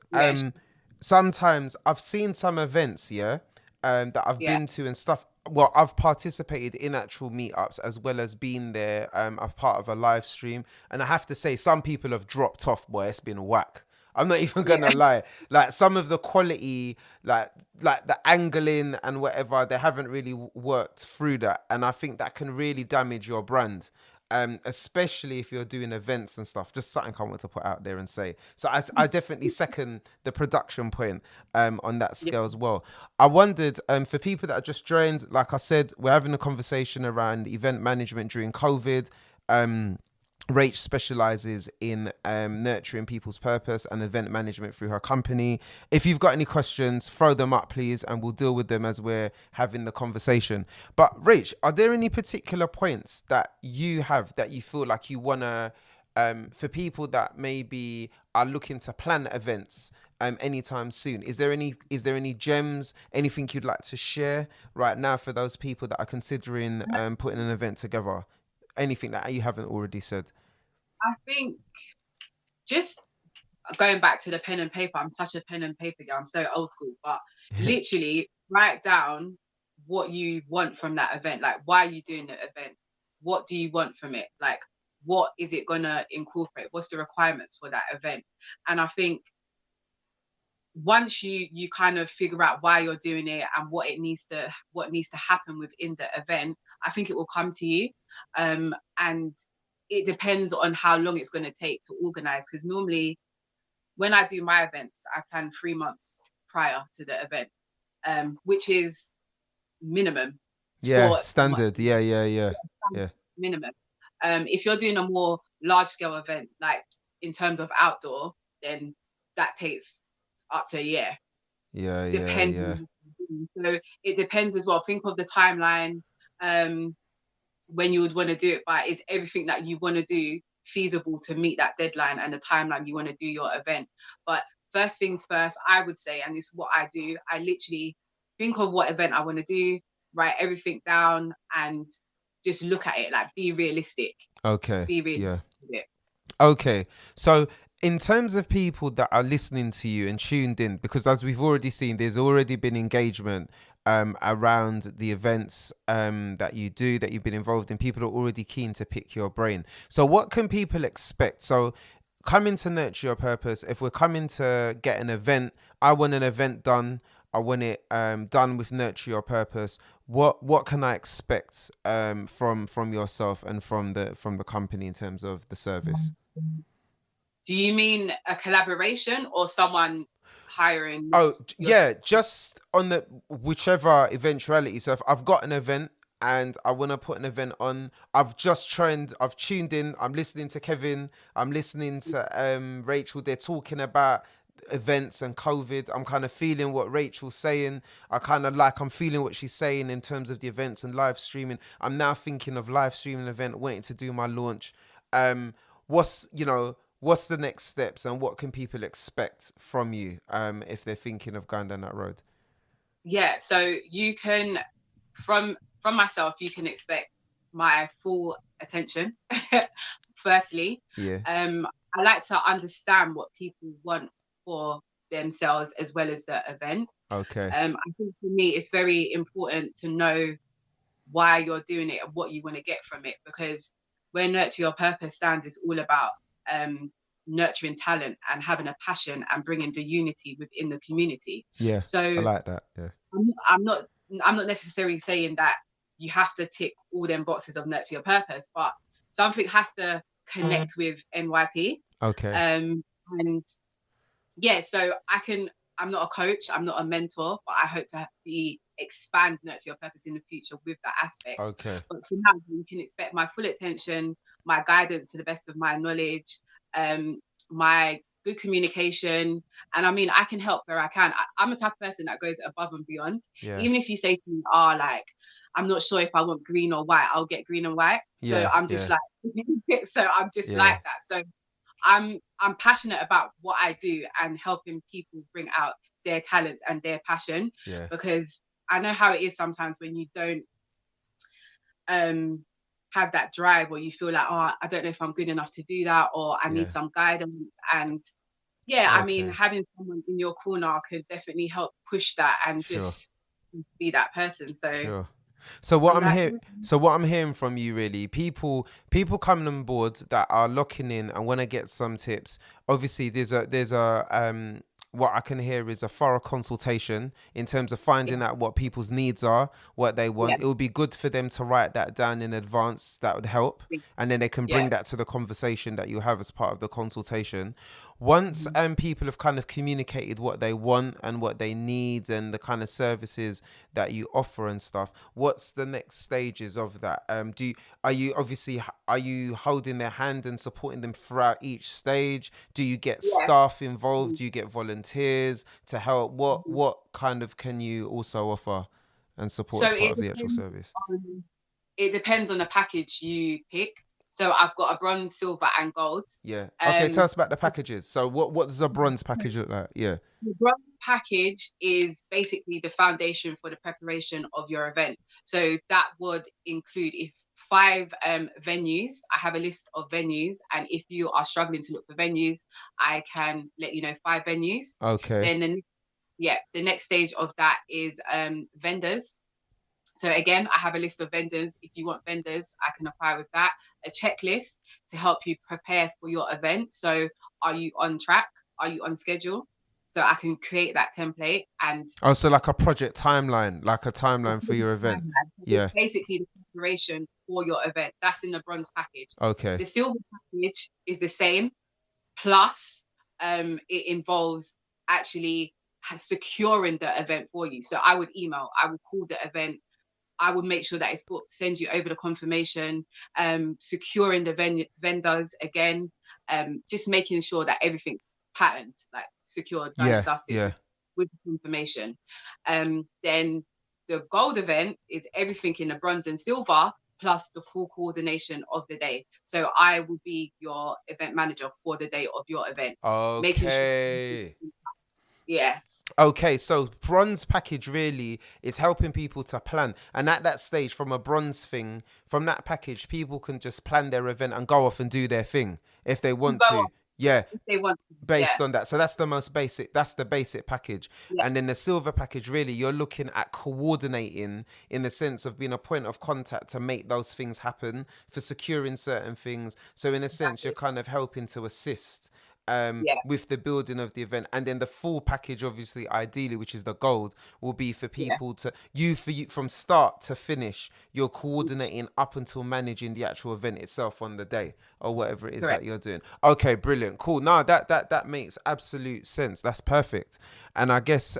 sometimes I've seen some events, that I've been to and stuff. Well, I've participated in actual meetups as well as being there as part of a live stream. And I have to say, some people have dropped off, boy. It's been whack. I'm not even gonna lie. Like some of the quality, like the angling and whatever, they haven't really worked through that, and I think that can really damage your brand, especially if you're doing events and stuff. Just something I want to put out there and say. So I definitely second the production point on that scale as well. I wondered for people that are just joined, like I said, we're having a conversation around event management during COVID. Rach specializes in nurturing people's purpose and event management through her company. If you've got any questions, throw them up, please, and we'll deal with them as we're having the conversation. But Rach, are there any particular points that you have that you feel like you want to, for people that maybe are looking to plan events anytime soon? Is there any gems, anything you'd like to share right now for those people that are considering putting an event together? Anything that you haven't already said? I think just going back to the pen and paper, I'm such a pen and paper girl. I'm so old school, but literally write down what you want from that event. Like, why are you doing the event? What do you want from it? Like, what is it going to incorporate? What's the requirements for that event? And I think once you kind of figure out why you're doing it and what needs to happen within the event, I think it will come to you. And it depends on how long it's going to take to organize. Because normally when I do my events, I plan 3 months prior to the event, which is minimum. Yeah, standard. Yeah. Minimum. If you're doing a more large scale event, like in terms of outdoor, then that takes up to a year. Yeah. So it depends as well. Think of the timeline when you would want to do it by. Is everything that you want to do feasible to meet that deadline and the timeline you want to do your event? But first things first, I would say, and this is what I do, I literally think of what event I want to do, write everything down, and just look at it, like be realistic. Okay. Be realistic. Yeah. Okay. So in terms of people that are listening to you and tuned in, because as we've already seen, there's already been engagement around the events that you do, that you've been involved in. People are already keen to pick your brain. So what can people expect? So coming to nurture your purpose, if we're coming to get an event, I want an event done. I want it done with nurture your purpose. What can I expect from yourself and from the company in terms of the service? Do you mean a collaboration or someone hiring? Oh, yeah, just on the whichever eventuality. So if I've got an event and I want to put an event on. I've tuned in. I'm listening to Kevin. I'm listening to Rachel. They're talking about events and COVID. I'm kind of feeling what Rachel's saying. I'm feeling what she's saying in terms of the events and live streaming. I'm now thinking of live streaming event, waiting to do my launch. What's the next steps, and what can people expect from you if they're thinking of going down that road? Yeah, so you can, from myself, you can expect my full attention. Firstly, I like to understand what people want for themselves as well as the event. Okay. I think for me, it's very important to know why you're doing it and what you want to get from it, because where Nurture Your Purpose stands is all about nurturing talent and having a passion and bringing the unity within the community. Yeah. So I like that. Yeah. I'm not necessarily saying that you have to tick all them boxes of Nurture Your Purpose, but something has to connect with NYP. Okay. And yeah, so I'm not a coach, I'm not a mentor, but I hope to expand Nurture Your Purpose in the future with that aspect. Okay. But for now, you can expect my full attention, my guidance to the best of my knowledge, my good communication. And I mean, I can help where I can. I'm a type of person that goes above and beyond. Yeah. Even if you say to me, like, I'm not sure if I want green or white, I'll get green and white. So I'm just like, so I'm just like that. So I'm passionate about what I do and helping people bring out their talents and their passion, because I know how it is sometimes when you don't have that drive, or you feel like, oh, I don't know if I'm good enough to do that, or I need some guidance. And I mean, having someone in your corner could definitely help push that and just be that person. So what I'm hearing from you, really, people coming on board that are locking in and want to get some tips. Obviously, there's a what I can hear is a thorough consultation in terms of finding out what people's needs are, what they want. It would be good for them to write that down in advance. That would help. And then they can bring that to the conversation that you have as part of the consultation. Once people have kind of communicated what they want and what they need and the kind of services that you offer and stuff, what's the next stages of that? Are you holding their hand and supporting them throughout each stage? Do you get staff involved? Do you get volunteers to help? What kind of can you also offer and support as part of the actual service? It depends on the package you pick. So I've got a bronze, silver, and gold. Yeah. Okay, tell us about the packages. So what does a bronze package look like? Yeah. The bronze package is basically the foundation for the preparation of your event. So that would include 5 venues. I have a list of venues, and if you are struggling to look for venues, I can let you know 5 venues. Okay. Then the next stage of that is vendors. So again, I have a list of vendors. If you want vendors, I can apply with that. A checklist to help you prepare for your event. So are you on track? Are you on schedule? So I can create that template and... Oh, so like a project timeline, like a timeline for your event. Yeah. Basically the preparation for your event. That's in the bronze package. Okay. The silver package is the same. Plus, it involves actually securing the event for you. So I would call the event. I would make sure that it's booked, send you over the confirmation, securing the vendors again, just making sure that everything's patterned, like secured, dusted with the confirmation. Then the gold event is everything in the bronze and silver, plus the full coordination of the day. So I will be your event manager for the day of your event. Okay. Making sure, Okay, so bronze package really is helping people to plan. And at that stage, from a bronze thing, from that package, people can just plan their event and go off and do their thing if they want to. If they want to. Based on that. So that's the most basic, that's the basic package. And then the silver package, really, you're looking at coordinating in the sense of being a point of contact to make those things happen, for securing certain things. So in a sense, you're kind of helping to assist with the building of the event. And then the full package, obviously, ideally, which is the gold, will be for people to you from start to finish. You're coordinating up until managing the actual event itself on the day or whatever it is that you're doing. Okay, brilliant, cool. No, that makes absolute sense. That's perfect. And I guess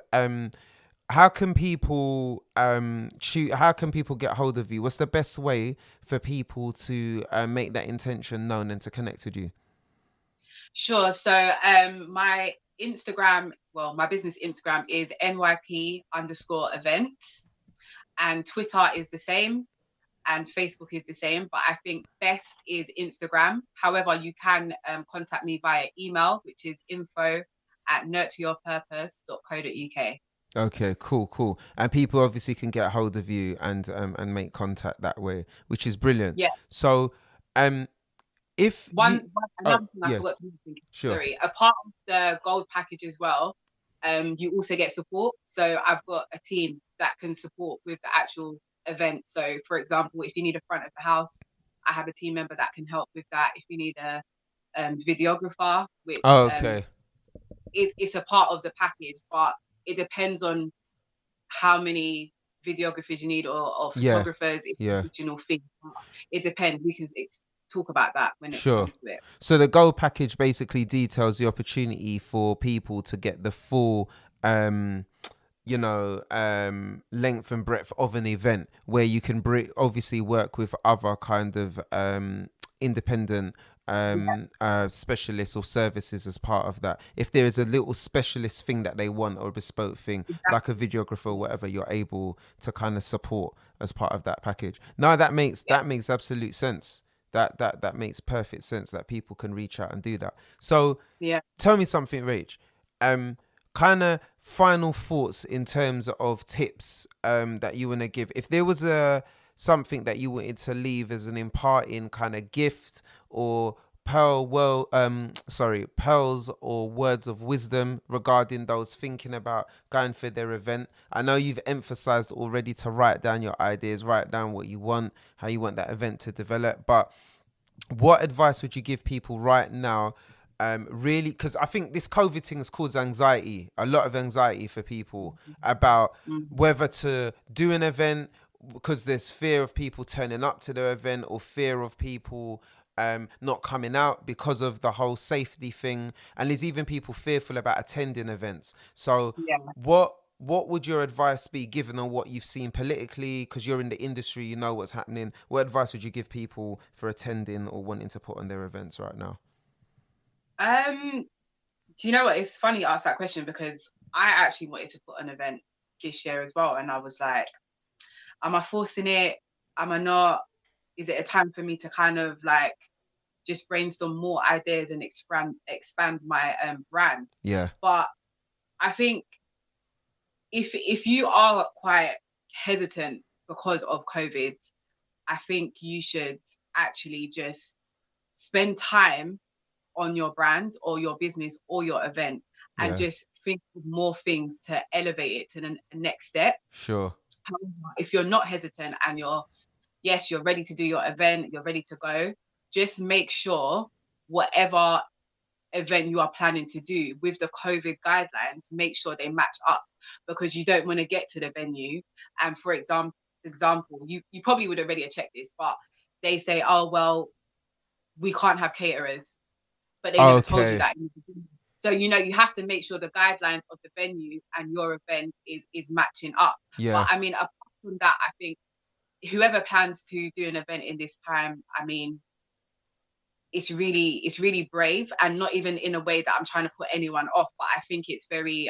how can people how can people get hold of you? What's the best way for people to make that intention known and to connect with you? Sure. So my Instagram, well, my business Instagram is NYP_events, and Twitter is the same, and Facebook is the same. But I think best is Instagram. However, you can contact me via email, which is info@nurtureyourpurpose.co.uk. Okay, cool, cool. And people obviously can get hold of you and make contact that way, which is brilliant. Yeah. So, um, if you, oh Another thing I yeah, forgot to mention, sure. sorry, apart from the gold package as well, you also get support. So I've got a team that can support with the actual event. So for example, if you need a front of the house, I have a team member that can help with that. If you need a videographer, which Oh, okay. it's a part of the package, but it depends on how many videographers you need, or Yeah, photographers. It's yeah. an additional fee. It depends. We can talk about that when it Sure. comes to it. So the gold package basically details the opportunity for people to get the full, um, length and breadth of an event where you can obviously work with other kind of independent specialists or services as part of that. If there is a little specialist thing that they want or a bespoke thing, like a videographer or whatever, you're able to kind of support as part of that package. No, that makes absolute sense. That makes perfect sense that people can reach out and do that. So Yeah. tell me something, Rach. Kind of final thoughts in terms of tips that you want to give. If there was something that you wanted to leave as an imparting kind of gift or pearls or words of wisdom regarding those thinking about going for their event. I know you've emphasized already to write down your ideas, write down what you want, how you want that event to develop, but what advice would you give people right now? Really, because I think this COVID thing has caused anxiety, a lot of anxiety for people about Mm. whether to do an event because there's fear of people turning up to their event or fear of people not coming out because of the whole safety thing. And there's even people fearful about attending events. So Yeah. what would your advice be given on what you've seen politically? Because you're in the industry, you know what's happening. What advice would you give people for attending or wanting to put on their events right now? Do you know what? It's funny you ask that question, because I actually wanted to put an event this year as well, and I was like, am I forcing it? Am I not? Is it a time for me to kind of like just brainstorm more ideas and expand my brand? Yeah, But I think if you are quite hesitant because of COVID, I think you should actually just spend time on your brand or your business or your event, and yeah, just think of more things to elevate it to the next step. sure. However, if you're not hesitant and you're ready to do your event, you're ready to go, just make sure whatever event you are planning to do with the COVID guidelines, make sure they match up, because you don't want to get to the venue and, for example, you probably would already have checked this, but they say, oh well, we can't have caterers, but they never told you Okay. that in the beginning. So you have to make sure the guidelines of the venue and your event is matching up. But Yeah, I mean, apart from that, I think whoever plans to do an event in this time, I mean, it's really brave, and not even in a way that I'm trying to put anyone off, but I think it's very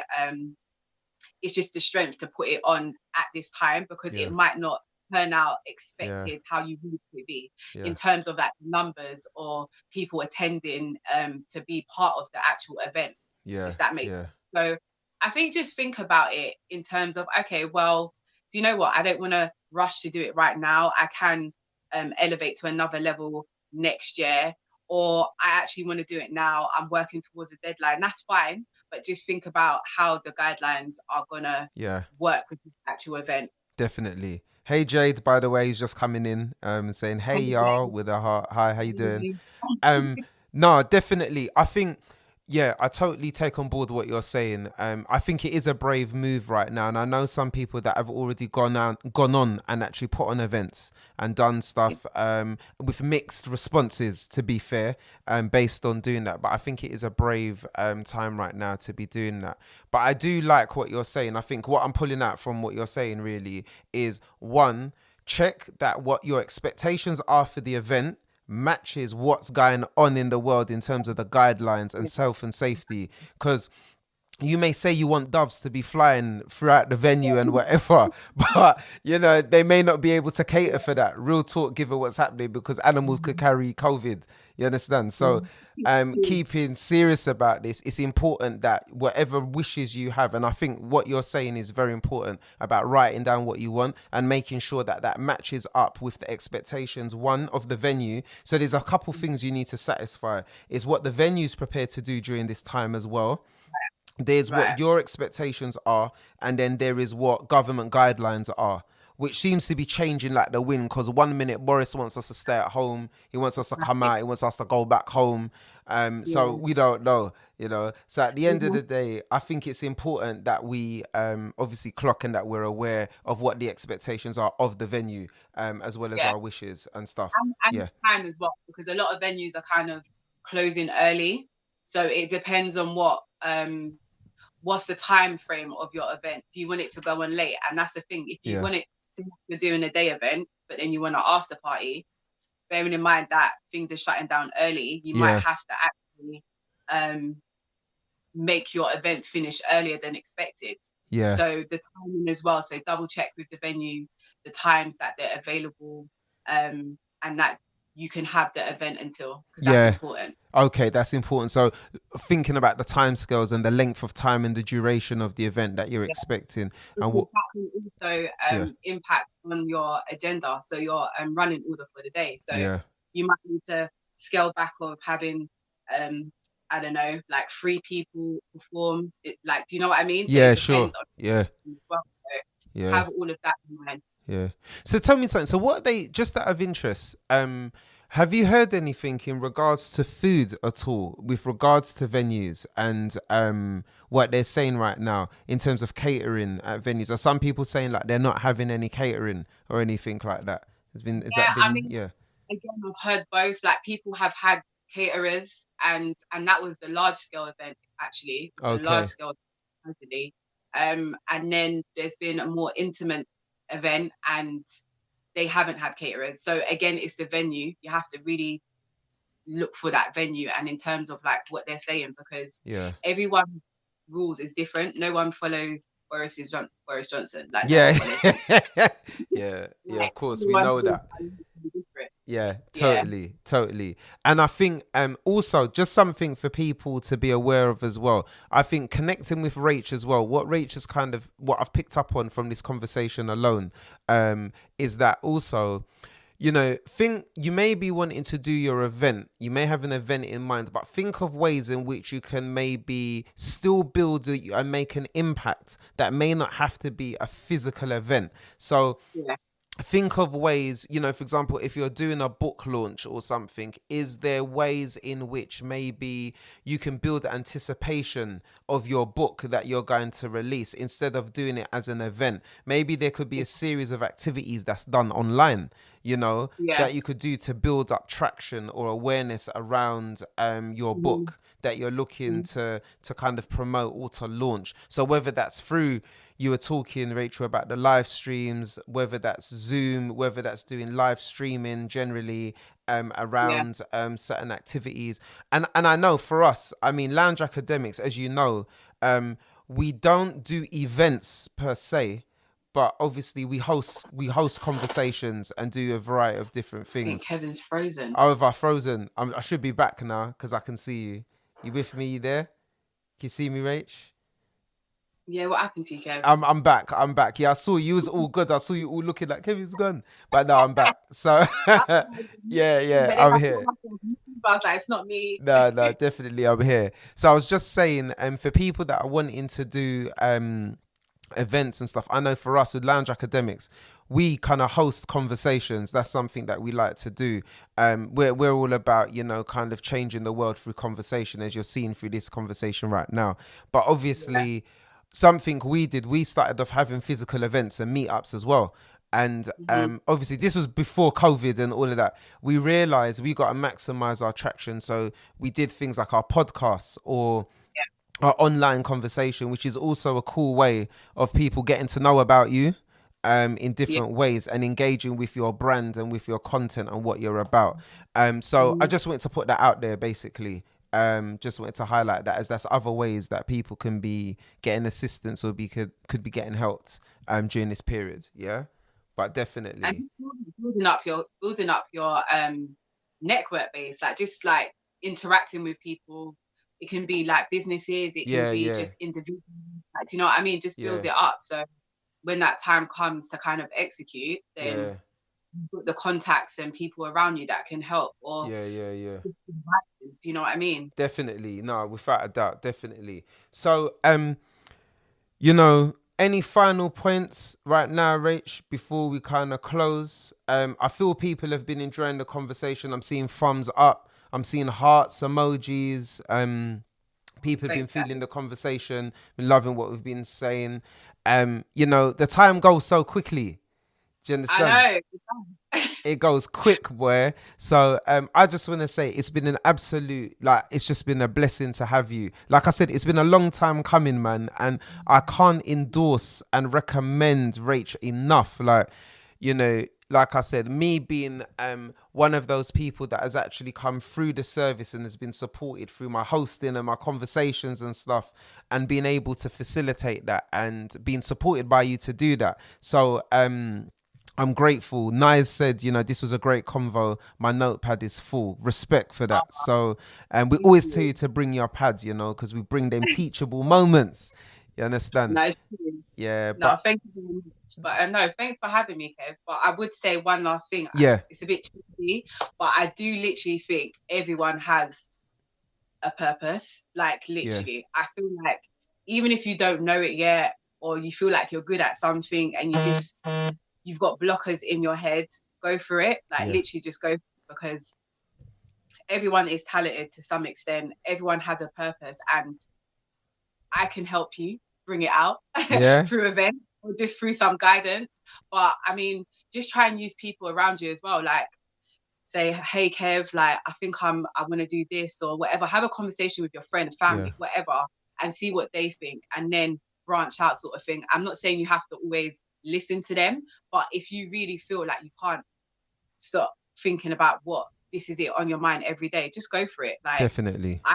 it's just the strength to put it on at this time, because yeah, it might not turn out yeah, expected how you want it to be, in yeah, terms of like numbers or people attending to be part of the actual event, yeah, if that makes yeah, sense. So I think just think about it in terms of, okay, well, do you know what? I don't want to rush to do it right now. I can elevate to another level next year, or I actually want to do it now. I'm working towards a deadline. That's fine. But just think about how the guidelines are going to yeah, work with the actual event. definitely. Hey Jade, by the way, he's just coming in saying hey Hey, y'all with a heart. Hi, how you doing? Jane. Um, no, definitely. I think Yeah, I totally take on board what you're saying. I think it is a brave move right now, and I know some people that have already gone on, and actually put on events and done Yeah. stuff with mixed responses. To be fair, based on doing that, but I think it is a brave time right now to be doing that. But I do like what you're saying. I think what I'm pulling out from what you're saying really is one, check that what your expectations are for the event matches what's going on in the world in terms of the guidelines and health and safety. Because you may say you want doves to be flying throughout the venue and whatever, but they may not be able to cater for that. Real talk, given what's happening, because animals could carry COVID. You understand? So, keeping serious about this, it's important that whatever wishes you have, and I think what you're saying is very important about writing down what you want and making sure that that matches up with the expectations, one, of the venue. So there's a couple things you need to satisfy. Is what the venue's prepared to do during this time as well. There's what Right. your expectations are, and then there is what government guidelines are, which seems to be changing like the wind. Because one minute Boris wants us to stay at home, he wants us to come out, he wants us to go back home. So Yeah. we don't know. So at the end of Mhm. the day, I think it's important that we obviously clock and that we're aware of what the expectations are of the venue, as well as Yeah. our wishes and stuff. And Yeah, time as well, because a lot of venues are kind of closing early. So it depends on what's the time frame of your event. Do you want it to go on late? And that's the thing. If you yeah, want it to, you're doing a day event, but then you want an after party, bearing in mind that things are shutting down early, you might yeah, have to actually um, make your event finish earlier than expected. yeah. So the timing as well. So double check with the venue the times that they're available, and that you can have the event until, because that's Yeah. important. Okay, that's important. So thinking about the timescales and the length of time and the duration of the event that you're Yeah. expecting, and Because what, that can also yeah, impact on your agenda, so your running order for the day. So yeah, you might need to scale back of having I don't know, like 3 people perform it, like, do you know what I mean? So yeah, it sure, depends on yeah, as well. So yeah, have all of that in mind. yeah. So tell me something. So what are they, just out of interest, have you heard anything in regards to food at all, with regards to venues and what they're saying right now in terms of catering at venues? Are some people saying like they're not having any catering or anything like that? Has Yeah, that I been, mean, yeah, again, I've heard both. Like, people have had caterers, and that was the large scale event. Actually, it was a large okay, scale company. And then there's been a more intimate event, and they haven't had caterers. So again, it's the venue. You have to really look for that venue, and in terms of like what they're saying, because yeah. everyone's rules is different. No one follows Boris Johnson. Like, no one Yeah, follows him. yeah, yeah. Like, Of course, we everyone's know rules that. are different. Yeah, Yeah. totally, totally. And I think also just something for people to be aware of as well. I think connecting with Rach as well. What Rach has kind of what I've picked up on from this conversation alone, is that also, think you may be wanting to do your event. You may have an event in mind, but think of ways in which you can maybe still build and make an impact that may not have to be a physical event. So Yeah. think of ways, for example, if you're doing a book launch or something, is there ways in which maybe you can build anticipation of your book that you're going to release instead of doing it as an event? Maybe there could be a series of activities that's done online, Yeah. that you could do to build up traction or awareness around your Mhm. book that you're looking Mhm. to kind of promote or to launch. So whether that's through, you were talking, Rachel, about the live streams, whether that's Zoom, whether that's doing live streaming generally, Yeah. around certain activities. And I know for us, I mean, Lounge Academics, as you know, we don't do events per se, but obviously we host conversations and do a variety of different I think things. Kevin's frozen. Oh, if I frozen, I should be back now because I can see you. You with me? You there? Can you see me, Rach? Yeah, what happened to you, Kev? I'm back. I'm back. Yeah, I saw you was all good. I saw you all looking like Kevin's gone, but now I'm back. So yeah, yeah, But then I'm I thought here. myself, I was like, it's not me. No, no, definitely I'm here. So I was just saying, for people that are wanting to do events and stuff. I know for us with Lounge Academics, we kind of host conversations. That's something that we like to do. We're all about, you know, kind of changing the world through conversation, as you're seeing through this conversation right now. But Yeah. obviously, something we did, we started off having physical events and meetups as well. And Hmm. obviously, this was before COVID and all of that. We realized we got to maximize our traction. So we did things like our podcasts or our online conversation, which is also a cool way of people getting to know about you in Yeah. different ways and engaging with your brand and with your content and what you're about. So I Mhm. just wanted to put that out there basically. Just wanted to highlight that as that's other ways that people can be getting assistance or could be getting helped during this period. Yeah. But And definitely. building up your network base, like just like interacting with people. It can be like businesses, it can Yeah, be yeah, just individuals. Like, you know what I mean? Just build yeah, it up. So when that time comes to kind of execute, then yeah, you've got the contacts and people around you that can help or yeah, yeah, yeah. do you know what I mean? Definitely. No, without a doubt, definitely. So, you know, any final points right now, Rach, before we kind of close? I feel people have been enjoying the conversation. I'm seeing thumbs up. I'm seeing hearts, emojis. People have been Thanks, guys. feeling the conversation, been loving what we've been saying. You know, the time goes so quickly. Do you I understand? know. It goes quick, boy. So I just want to say it's been an absolute, like, it's just been a blessing to have you. Like I said, it's been a long time coming, man, and I can't endorse and recommend Rach enough. Like, you know, like I said, me being one of those people that has actually come through the service and has been supported through my hosting and my conversations and stuff, and being able to facilitate that and being supported by you to do that. So I'm grateful. Nice said, you know, this was a great convo. My notepad is full. Respect for that. So, and we Thank always tell you. you to bring your pad, you know, because we bring them teachable moments. You understand? No, Yeah, no, but thank you very much. But no, thanks for having me, Kev. But I would say one last thing. yeah, It's a bit tricky, but I do literally think everyone has a purpose. Like yeah, literally, I feel like even if you don't know it yet, or you feel like you're good at something and you've got blockers in your head, go for it. Like yeah, literally just go because everyone is talented to some extent. Everyone has a purpose and I can help you bring it out yeah, through events or just through some guidance. But I mean, just try and use people around you as well. Like say, hey Kev, like I want to do this or whatever. Have a conversation with your friend, yeah, family, whatever, and see what they think and then branch out sort of thing. I'm not saying you have to always listen to them, but if you really feel like you can't stop thinking about what this is it on your mind every day, just go for it. Like definitely. I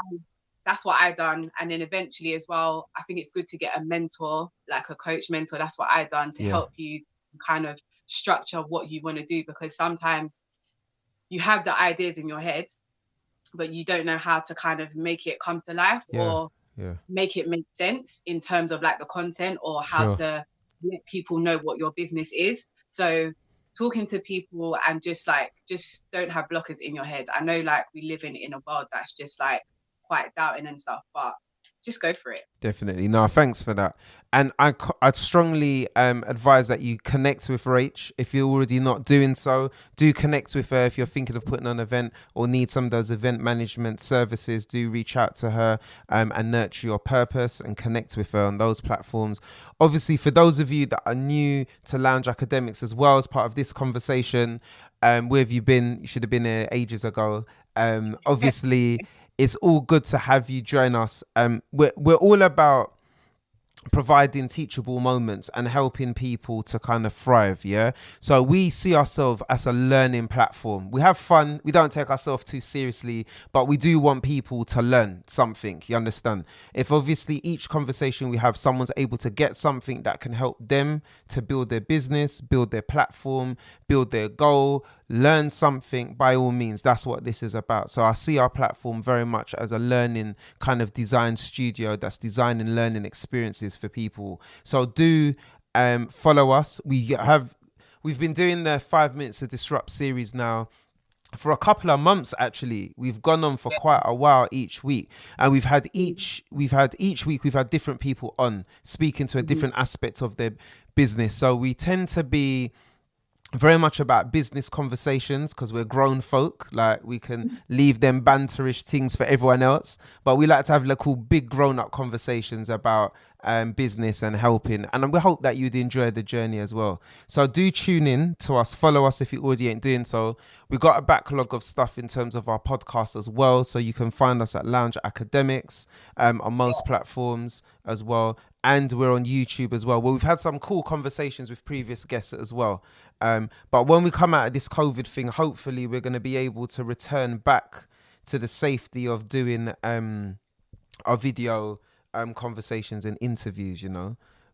that's what I done. And then eventually as well, I think it's good to get a mentor, like a coach mentor. That's what I done to Yeah, help you kind of structure what you want to do because sometimes you have the ideas in your head, but you don't know how to kind of make it come to life yeah, or yeah, make it make sense in terms of like the content or how sure. to let people know what your business is. So talking to people and just don't have blockers in your head. I know like we live in a world that's just like quite doubting and stuff, but just go for it. Definitely. No, thanks for that. And I'd strongly advise that you connect with Rach. If you're already not doing so, do connect with her. If you're thinking of putting on an event or need some of those event management services, do reach out to her and nurture your purpose and connect with her on those platforms. Obviously, for those of you that are new to Lounge Academics as well as part of this conversation, where have you been? You should have been here ages ago. Obviously, it's all good to have you join us. We're all about providing teachable moments and helping people to kind of thrive. Yeah, so we see ourselves as a learning platform. We have fun, we don't take ourselves too seriously, but we do want people to learn something. You understand? If obviously each conversation we have, someone's able to get something that can help them to build their business, build their platform, build their goal, learn something, by all means, that's what this is about. So I see our platform very much as a learning kind of design studio that's designing learning experiences for people. So do follow us. We've been doing the 5 minutes to disrupt series now for a couple of months actually. We've gone on for quite a while each week, and we've had each week we've had different people on speaking to a different aspect of their business. So we tend to be very much about business conversations because we're grown folk. Like, we can leave them banterish things for everyone else, but we like to have cool big grown-up conversations about business and helping, and we hope that you'd enjoy the journey as well. So do tune in to us, follow us if you already ain't doing so. We got a backlog of stuff in terms of our podcast as well, so you can find us at Lounge Academics on most platforms as well, and we're on YouTube as well, where we've had some cool conversations with previous guests as well. But when we come out of this COVID thing, hopefully we're going to be able to return back to the safety of doing our video conversations and interviews,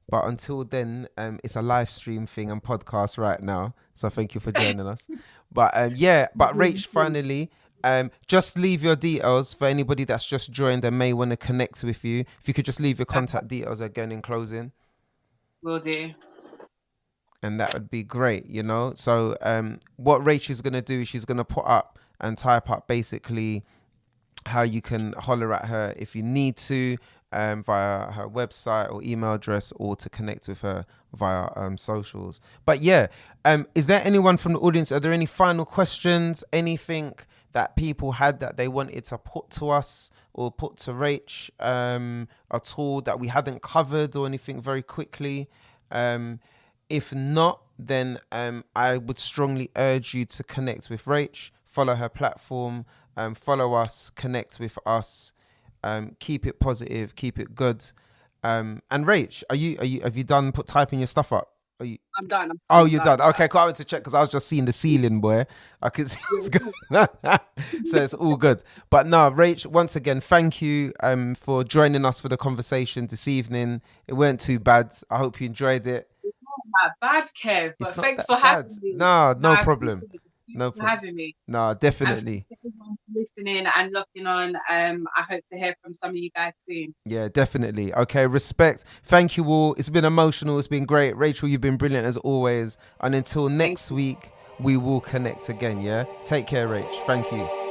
But until then, it's a live stream thing and podcast right now. So thank you for joining us. But Rach, finally, just leave your details for anybody that's just joined and may want to connect with you. If you could just leave your contact details again in closing. Will do. And that would be great, So what Rach is going to do is she's going to put up and type up basically how you can holler at her if you need to, via her website or email address, or to connect with her via socials. But is there anyone from the audience? Are there any final questions? Anything that people had that they wanted to put to us or put to Rach at all that we hadn't covered, or anything very quickly? If not, then I would strongly urge you to connect with Rach, follow her platform, follow us, connect with us, keep it positive, keep it good. And Rach, have you done typing your stuff up? I'm done. You're done. Okay, cool. I went to check because I was just seeing the ceiling, boy. I could see it's good. So it's all good. But no, Rach, once again, thank you for joining us for the conversation this evening. It weren't too bad. I hope you enjoyed it. Not bad, Kev, but thanks for having me. No problem. No problem. Having me. No, definitely. And for everyone listening and looking on. I hope to hear from some of you guys soon. Yeah, definitely. Okay, respect. Thank you all. It's been emotional. It's been great. Rachel, you've been brilliant as always. And until next week, we will connect again. Yeah. Take care, Rach. Thank you.